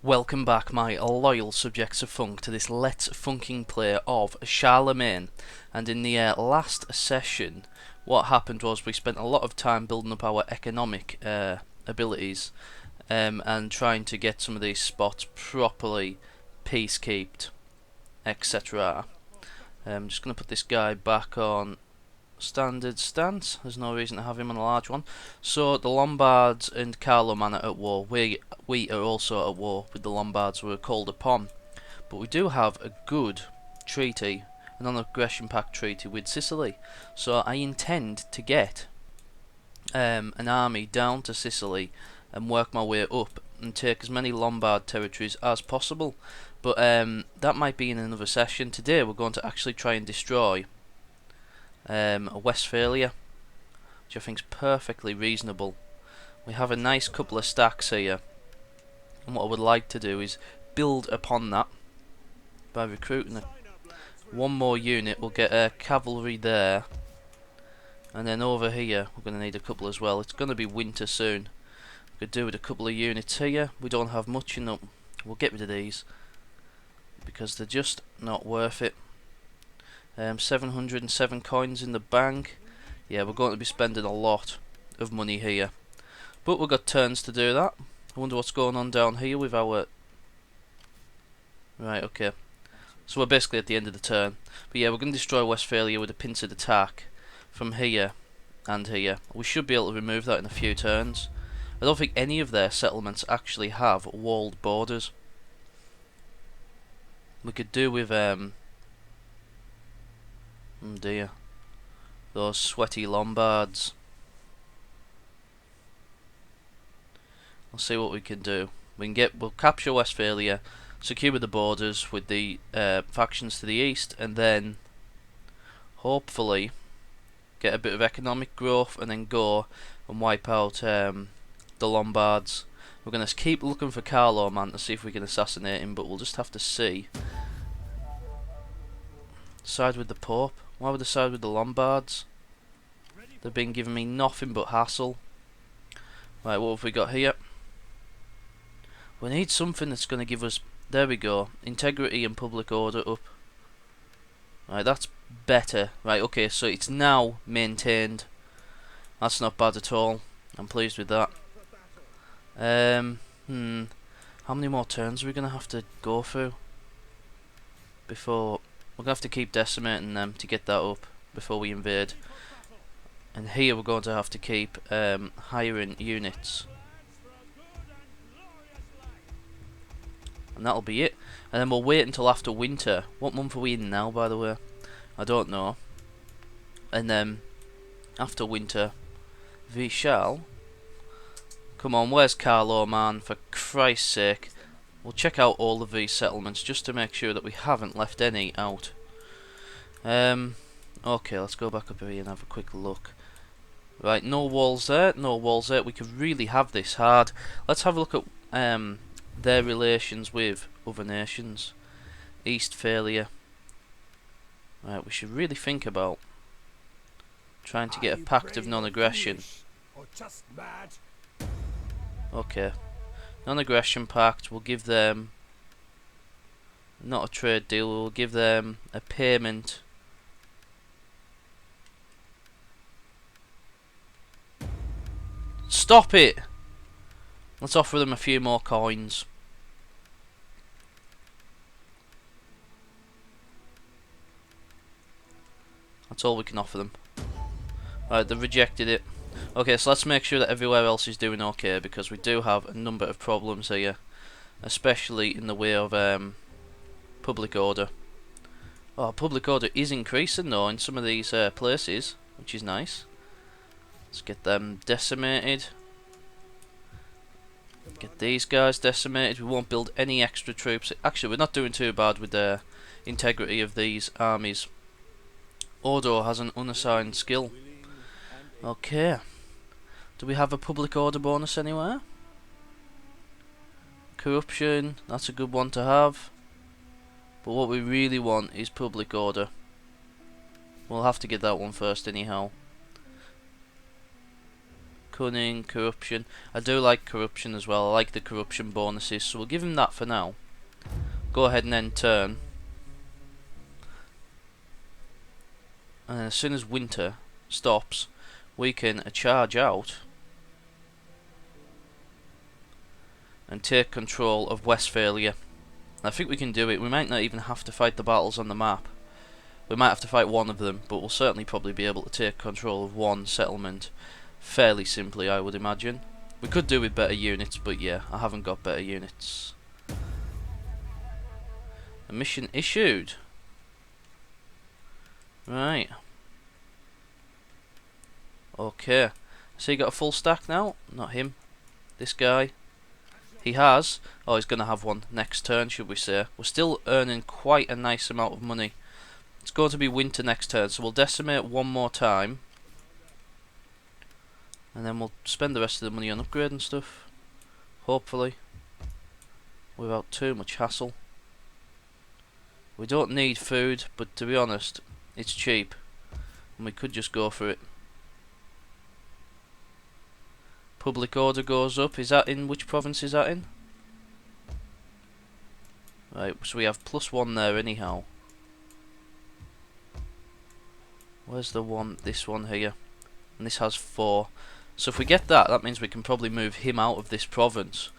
Welcome back, my loyal subjects of funk, to this Let's Funking play of Charlemagne. And in the last session, what happened was we spent a lot of time building up our economic abilities and trying to get some of these spots properly peacekeeped, etc. I'm just going to put this guy back on standard stance. There's no reason to have him on a large one. So the Lombards and Charlemagne are at war. We are also at war with the Lombards. We're called upon, but we do have a good treaty, a non-aggression pact treaty with Sicily. So I intend to get an army down to Sicily and work my way up and take as many Lombard territories as possible. But that might be in another session. Today we're going to actually try and destroy Westphalia, which I think is perfectly reasonable. We have a nice couple of stacks here, and what I would like to do is build upon that by recruiting one more unit. We'll get cavalry there, and then over here we're going to need a couple as well. It's going to be winter soon. We could do with a couple of units here. We don't have much in them. We'll get rid of these because they're just not worth it. 707 coins in the bank. Yeah, we're going to be spending a lot of money here, but we've got turns to do that. I wonder what's going on down here with our... Right, okay. So we're basically at the end of the turn. But yeah, we're going to destroy Westphalia with a pincered attack from here and here. We should be able to remove that in a few turns. I don't think any of their settlements actually have walled borders. We could do with oh dear, those sweaty Lombards. We'll see what we can do. We'll capture Westphalia, secure the borders with the factions to the east, and then hopefully get a bit of economic growth, and then go and wipe out the Lombards. We're going to keep looking for Charlemagne to see if we can assassinate him, but we'll just have to see. Side with the Pope? Why would I side with the Lombards? They've been giving me nothing but hassle. Right, what have we got here? We need something that's going to give us... There we go. Integrity and public order up. Right, that's better. Right, okay, so it's now maintained. That's not bad at all. I'm pleased with that. How many more turns are we going to have to go through before... We're going to have to keep decimating them to get that up before we invade. And here we're going to have to keep hiring units. And that'll be it. And then we'll wait until after winter. What month are we in now, by the way? I don't know. And then after winter we shall... Come on, where's Charlemagne? For Christ's sake. We'll check out all of these settlements just to make sure that we haven't left any out. Okay, let's go back up here and have a quick look. Right, no walls there, no walls there. We could really have this hard. Let's have a look at their relations with other nations. Eastphalia. Right, we should really think about trying to get a pact of non-aggression. Okay. Non-aggression pact, we'll give them not a trade deal, we'll give them a payment. Stop it! Let's offer them a few more coins. That's all we can offer them. Right, they've rejected it. Okay, so let's make sure that everywhere else is doing okay, because we do have a number of problems here, especially in the way of public order. Oh, public order is increasing though in some of these places, which is nice. Let's get them decimated. Get these guys decimated. We won't build any extra troops. Actually, we're not doing too bad with the integrity of these armies. Odo has an unassigned skill. Okay. Do we have a public order bonus anywhere? Corruption, that's a good one to have. But what we really want is public order. We'll have to get that one first anyhow. Cunning, corruption. I do like corruption as well. I like the corruption bonuses, so we'll give him that for now. Go ahead and end turn. And then as soon as winter stops, we can charge out and take control of Westphalia. I think we can do it. We might not even have to fight the battles on the map. We might have to fight one of them, but we'll certainly probably be able to take control of one settlement fairly simply, I would imagine. We could do with better units, but yeah, I haven't got better units. A mission issued. Right. Okay. So he got a full stack now? Not him. This guy. He has. Oh, he's going to have one next turn, should we say. We're still earning quite a nice amount of money. It's going to be winter next turn, so we'll decimate one more time. And then we'll spend the rest of the money on upgrade and stuff. Hopefully. Without too much hassle. We don't need food, but to be honest, it's cheap. And we could just go for it. Public order goes up. Is that in? Which province is that in? Right, so we have +1 there anyhow. Where's the one? This one here. And this has 4. So if we get that, that means we can probably move him out of this province.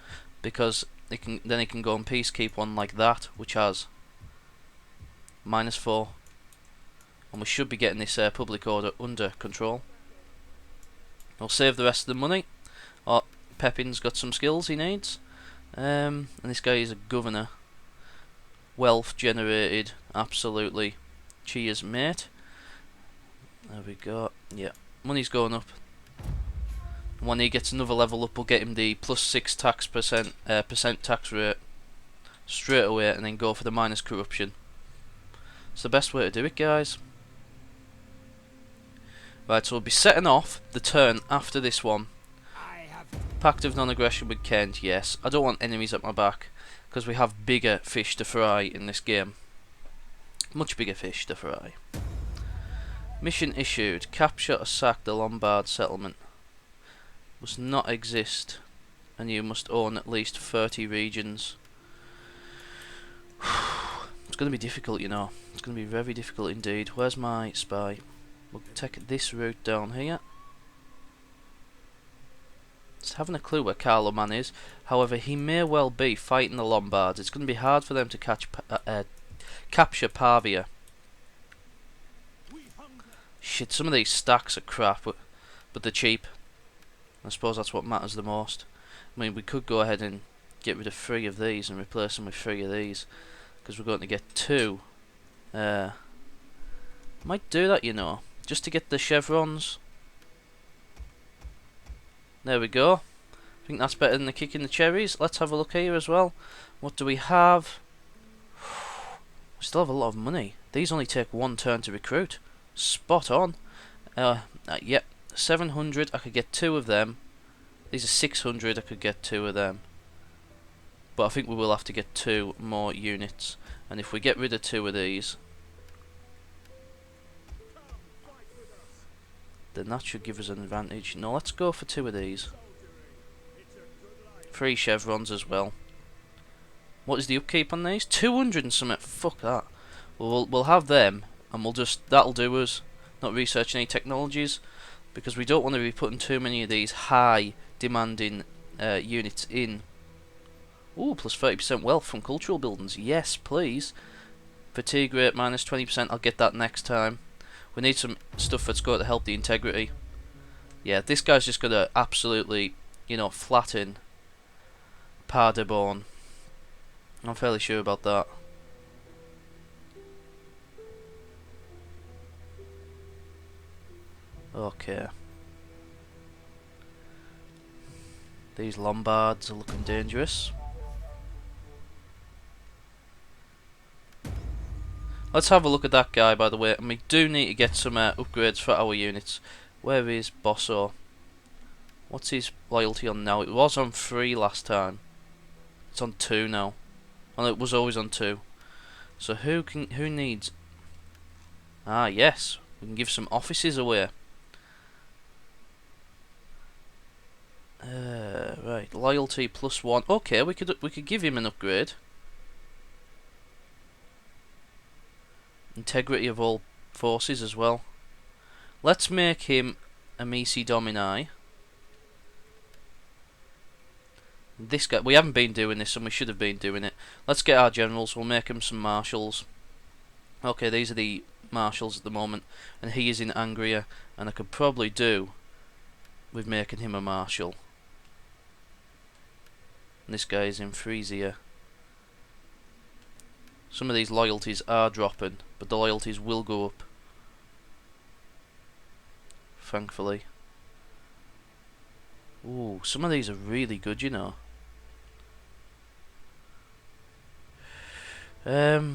Because then he can go and peacekeep one like that, which has -4. And we should be getting this public order under control. We'll save the rest of the money. Oh, Pepin's got some skills he needs. And this guy is a governor. Wealth generated, absolutely. Cheers, mate. There we go. Yeah, money's going up. And when he gets another level up, we'll get him the +6 tax percent tax rate straight away, and then go for the minus corruption. It's the best way to do it, guys. Right, so we'll be setting off the turn after this one. Pact of non-aggression with Kent, yes. I don't want enemies at my back, because we have bigger fish to fry in this game. Much bigger fish to fry. Mission issued. Capture or sack the Lombard settlement. Must not exist, and you must own at least 30 regions. It's going to be difficult, you know. It's going to be very difficult indeed. Where's my spy? We'll take this route down here. Just having a clue where Charlemagne is. However, he may well be fighting the Lombards. It's going to be hard for them to capture Pavia. Shit, some of these stacks are crap, but they're cheap. I suppose that's what matters the most. I mean, we could go ahead and get rid of 3 of these and replace them with 3 of these, because we're going to get 2. Might do that, you know, just to get the chevrons. There we go. I think that's better than the kick in the cherries. Let's have a look here as well. What do we have? We still have a lot of money. These only take 1 turn to recruit. Spot on. Yep, 700. I could get 2 of them. These are 600. I could get 2 of them. But I think we will have to get 2 more units. And if we get rid of 2 of these, then that should give us an advantage. No, let's go for 2 of these. 3 chevrons as well. What is the upkeep on these? 200 and something. Fuck that. We'll have them, and that'll do us. Not researching any technologies, because we don't want to be putting too many of these high demanding units in. Ooh, plus 30% wealth from cultural buildings. Yes, please. Fatigue rate minus 20%. I'll get that next time. We need some stuff that's going to help the integrity. Yeah, this guy's just going to absolutely, you know, flatten Paderborn. I'm fairly sure about that. Okay. These Lombards are looking dangerous. Let's have a look at that guy, by the way, and we do need to get some upgrades for our units. Where is Bosso? What's his loyalty on now? It was on 3 last time. It's on 2 now. Well, it was always on 2. So who needs? Ah, yes, we can give some offices away. Right, loyalty +1. Okay, we could give him an upgrade. Integrity of all forces as well. Let's make him a Misi Domini. This guy, we haven't been doing this and we should have been doing it. Let's get our generals, we'll make him some marshals. Okay, these are the marshals at the moment, and he is in Angria, and I could probably do with making him a marshal. And this guy is in Frisia. Some of these loyalties are dropping, but the loyalties will go up, thankfully. Ooh, some of these are really good, you know. Okay,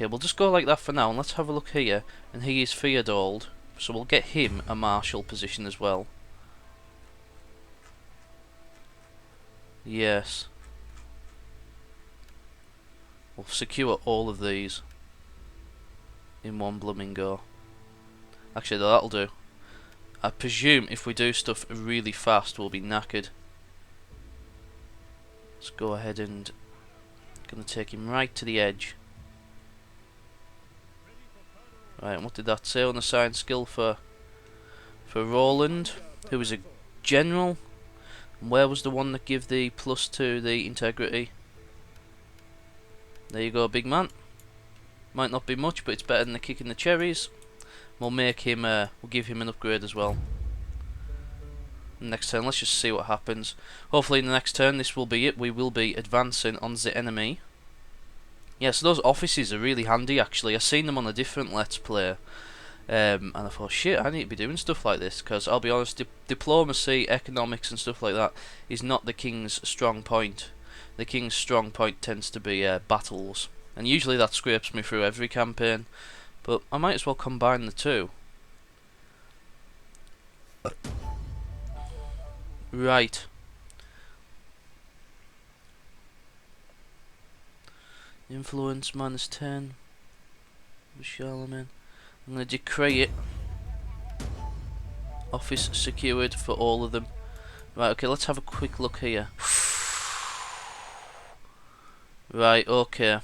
we'll just go like that for now, and let's have a look here. And he is Theodald, so we'll get him a marshal position as well. Yes. We'll secure all of these in one blooming go. Actually, that'll do. I presume if we do stuff really fast, we'll be knackered. Let's go ahead and gonna take him right to the edge. Right, and what did that say? Unassigned skill for Roland, who is a general. And where was the one that gave the +2 the integrity? There you go, big man. Might not be much, but it's better than the kick in the cherries. We'll make him. We'll give him an upgrade as well. Next turn, let's just see what happens. Hopefully, in the next turn, this will be it. We will be advancing on the enemy. Yeah, so those offices are really handy. Actually, I've seen them on a different Let's Play, and I thought, shit, I need to be doing stuff like this, because I'll be honest, diplomacy, economics, and stuff like that is not the king's strong point. The king's strong point tends to be battles, and usually that scrapes me through every campaign. But I might as well combine the two. Right. Influence -10. Charlemagne. I'm going to decree it. Office secured for all of them. Right, okay, let's have a quick look here. Right, okay.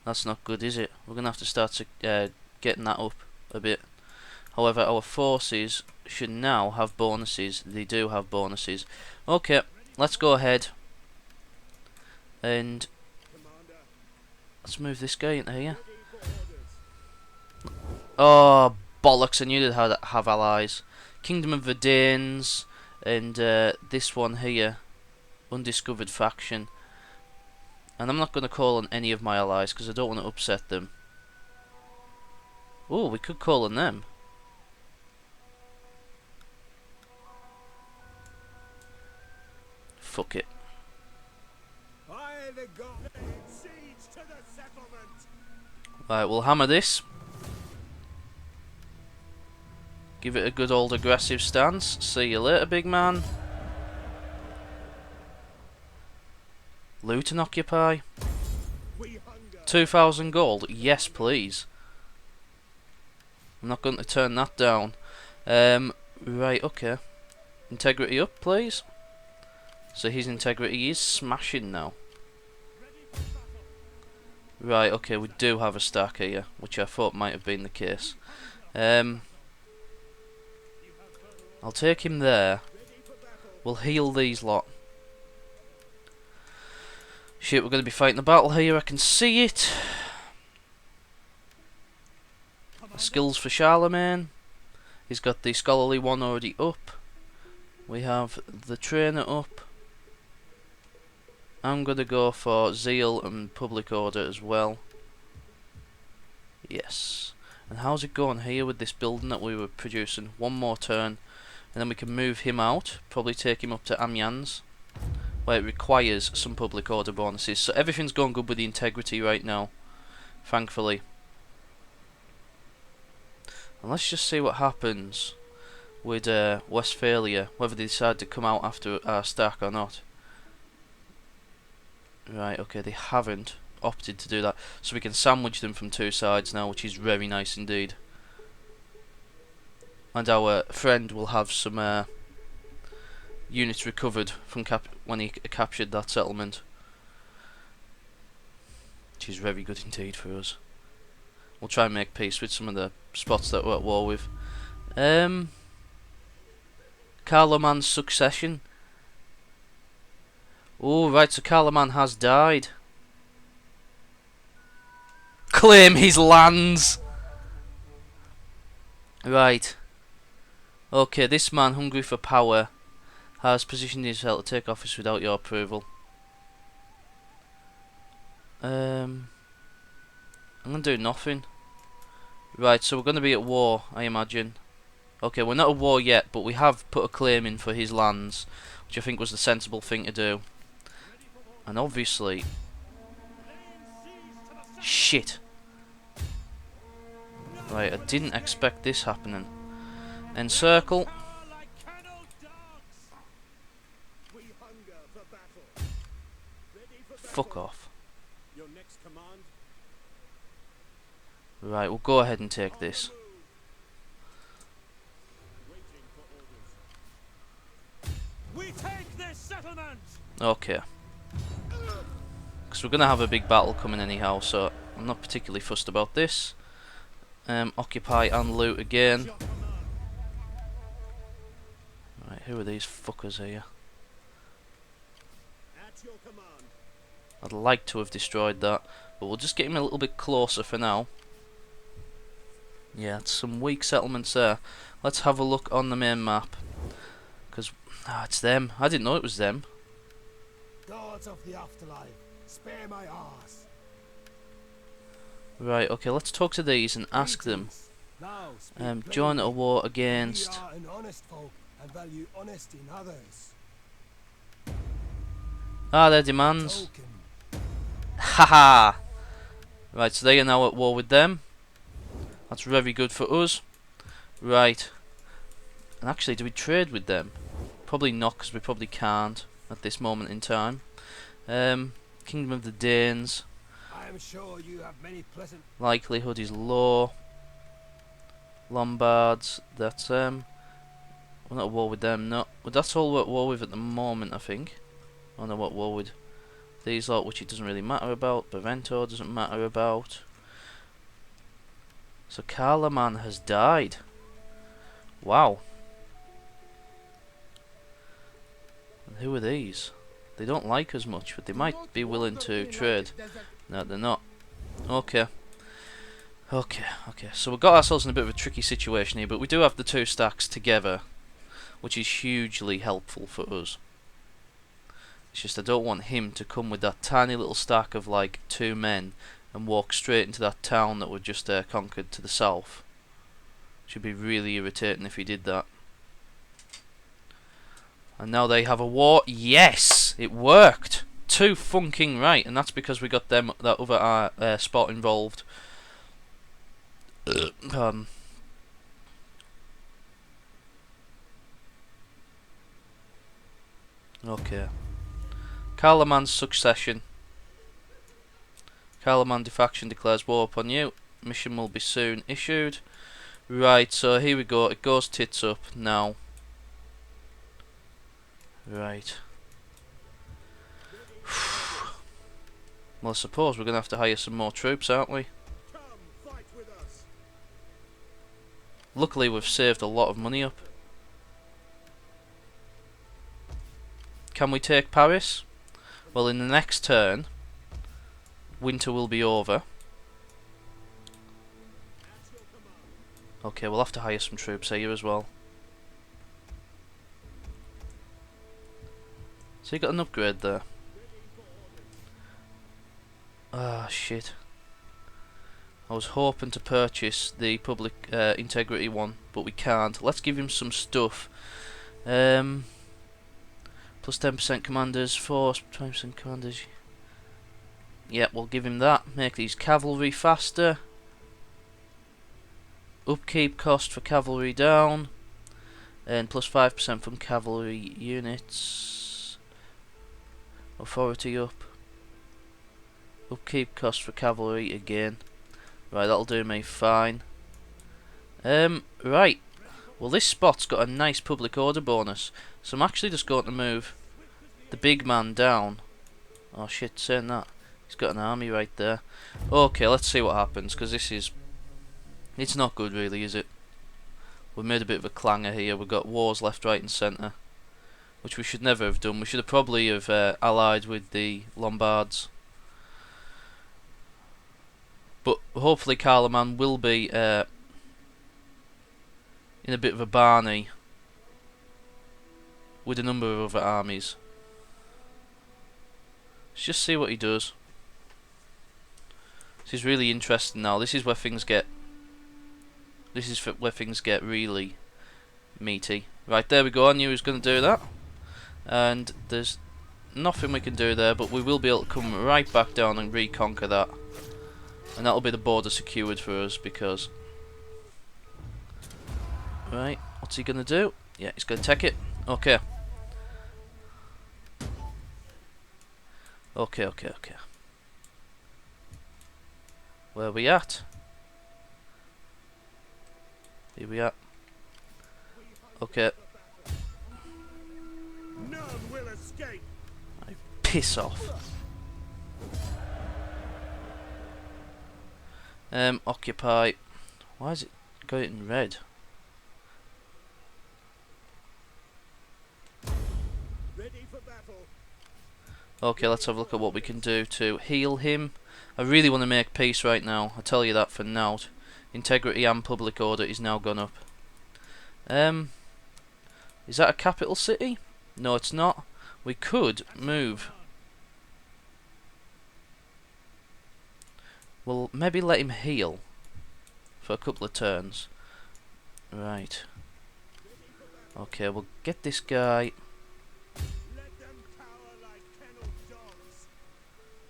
That's not good, is it? We're going to have to start getting that up a bit. However, our forces should now have bonuses. They do have bonuses. Okay, let's go ahead. And let's move this guy into here. Oh, bollocks, I knew they'd have allies. Kingdom of the Danes, and this one here. Undiscovered faction. And I'm not going to call on any of my allies because I don't want to upset them. Oh, we could call on them. Fuck it. Right, we'll hammer this. Give it a good old aggressive stance. See you later, big man. Loot and occupy. 2,000 gold. Yes, please. I'm not going to turn that down. Right, okay. Integrity up, please. So his integrity is smashing now. Right, okay, we do have a stack here, which I thought might have been the case. I'll take him there. We'll heal these lot. Shit, we're going to be fighting a battle here, I can see it. Skills for Charlemagne. He's got the scholarly one already up. We have the trainer up. I'm going to go for zeal and public order as well. Yes. And how's it going here with this building that we were producing? One more turn, and then we can move him out. Probably take him up to Amiens, where it requires some public order bonuses. So everything's going good with the integrity right now, thankfully. And let's just see what happens with Westphalia, whether they decide to come out after our stack or not. Right, okay, they haven't opted to do that, so we can sandwich them from two sides now, which is very nice indeed. And our friend will have some units recovered from when he captured that settlement. Which is very good indeed for us. We'll try and make peace with some of the spots that we're at war with. Charlemagne's succession. Oh, right, so Charlemagne has died. Claim his lands! Right. Okay, this man, hungry for power, has positioned himself to take office without your approval. I'm gonna do nothing. Right, so we're gonna be at war, I imagine. Okay, we're not at war yet, but we have put a claim in for his lands, which I think was the sensible thing to do. And obviously... Shit! Right, I didn't expect this happening. Encircle. Fuck off. Right, we'll go ahead and take this. Okay. Because we're going to have a big battle coming anyhow, so I'm not particularly fussed about this. Occupy and loot again. Right, who are these fuckers here? I'd like to have destroyed that, but we'll just get him a little bit closer for now. Yeah, it's some weak settlements there. Let's have a look on the main map. Because, it's them. I didn't know it was them. Gods of the afterlife, spare my arse. Right, okay, let's talk to these and ask them. Join a war against... We are an honest folk and value honesty in others. Their demands. Haha! Right, so they are now at war with them. That's very good for us. Right. And actually, do we trade with them? Probably not, because we probably can't at this moment in time. Kingdom of the Danes. I am sure you have many pleasant... Likelihood is low. Lombards, that's we're not at war with them, no. Well, that's all we're at war with at the moment, I think. I don't know what war with these lot, which it doesn't really matter about. Bavento doesn't matter about. So Charlemagne has died. Wow. And who are these? They don't like us much, but they might be willing to trade. No, they're not. Okay. Okay. So we've got ourselves in a bit of a tricky situation here, but we do have the two stacks together, which is hugely helpful for us. It's just I don't want him to come with that tiny little stack of like 2 men and walk straight into that town that we just conquered to the south. Should be really irritating if he did that. And now they have a war. Yes, it worked. Too funking right, and that's because we got them that other spot involved. Okay. Charlemagne's succession. Charlemagne defaction declares war upon you. Mission will be soon issued. Right, so here we go. It goes tits up now. Right. Well, I suppose we're going to have to hire some more troops, aren't we? Luckily, we've saved a lot of money up. Can we take Paris? Well, in the next turn, winter will be over. Okay, we'll have to hire some troops here as well. So you got an upgrade there. Ah, shit. I was hoping to purchase the public integrity one, but we can't. Let's give him some stuff. Plus 10% commanders, force, 20% commanders. Yeah, we'll give him that. Make these cavalry faster. Upkeep cost for cavalry down. And plus 5% from cavalry units. Authority up. Upkeep cost for cavalry again. Right, that'll do me fine. Right. Well, this spot's got a nice public order bonus, so I'm actually just going to move the big man down. Oh shit, saying that, he's got an army right there. Okay, let's see what happens, because this is... it's not good really, is it? We've made a bit of a clanger here. We've got wars left, right and centre, which we should never have done. We should have probably have allied with the Lombards. But hopefully Charlemagne will be in a bit of a barney with a number of other armies. Let's just see what he does. This is really interesting now. This is where things get... this is where things get really meaty. Right, there we go. I knew he was going to do that. And there's nothing we can do there, but we will be able to come right back down and reconquer that. And that'll be the border secured for us, because... right, what's he going to do? Yeah, he's going to take it. Okay. Okay. Where are we at? Here we are. Okay. None will escape. Piss off. Occupy. Why is it got it in red? Ready for battle. Okay, let's have a look at what we can do to heal him. I really want to make peace right now. I tell you that for now. Integrity and public order is now gone up. Is that a capital city? No, it's not. We could move. Well, maybe let him heal for a couple of turns. Right. Okay, we'll get this guy.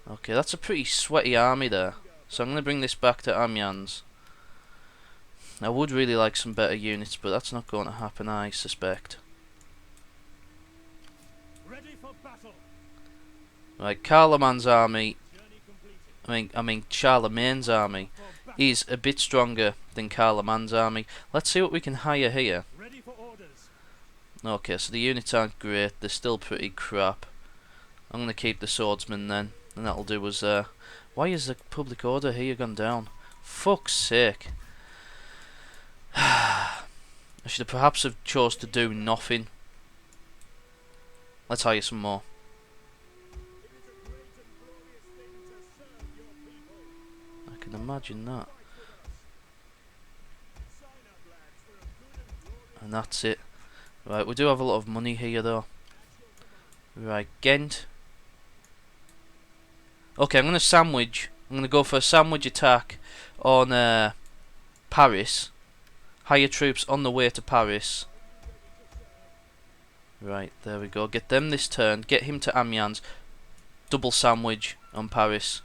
Okay, that's a pretty sweaty army there. So I'm going to bring this back to Amiens. I would really like some better units, but that's not going to happen, I suspect. Ready for battle. Right, Charlemagne's army, I mean Charlemagne's army is a bit stronger than Charlemagne's army. Let's see what we can hire here. Ready for orders. Okay, so the units aren't great, they're still pretty crap. I'm going to keep the swordsman then, and that'll do us why is the public order here gone down? Fuck's sake. I should have perhaps have chose to do nothing. Let's hire some more. I can imagine that. And that's it. Right, we do have a lot of money here though. Right, Ghent. Okay, I'm going to go for a sandwich attack on Paris. Hire troops on the way to Paris. Right, there we go. Get them this turn. Get him to Amiens. Double sandwich on Paris.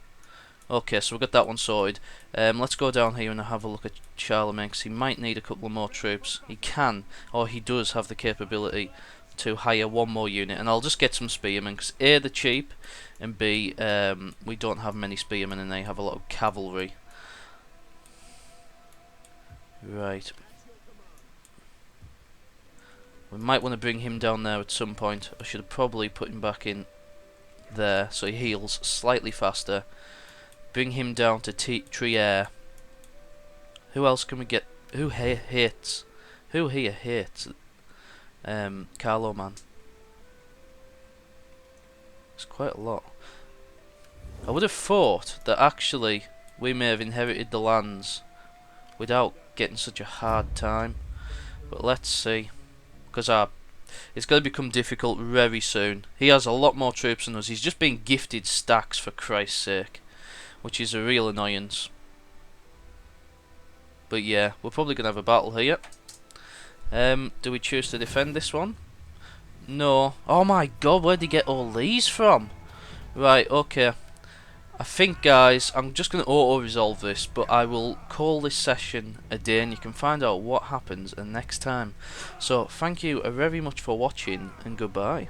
Okay, so we've got that one sorted. Let's go down here and have a look at Charlemagne, because he might need a couple more troops. He can, or he does have the capability to hire one more unit. And I'll just get some spearmen, because A, they're cheap, and B, we don't have many spearmen and they have a lot of cavalry. Right. We might want to bring him down there at some point. I should have probably put him back in there so he heals slightly faster. Bring him down to Trier. Who else can we get? Who here hates? Who here hates Charlemagne? It's quite a lot. I would have thought that actually we may have inherited the lands without getting such a hard time. But let's see. Because it's going to become difficult very soon. He has a lot more troops than us. He's just being gifted stacks, for Christ's sake, which is a real annoyance. But yeah, we're probably going to have a battle here. Do we choose to defend this one? No. Oh my god, where'd he get all these from? Right, okay. I think, guys, I'm just going to auto-resolve this, but I will call this session a day and you can find out what happens next time. So, thank you very much for watching, and goodbye.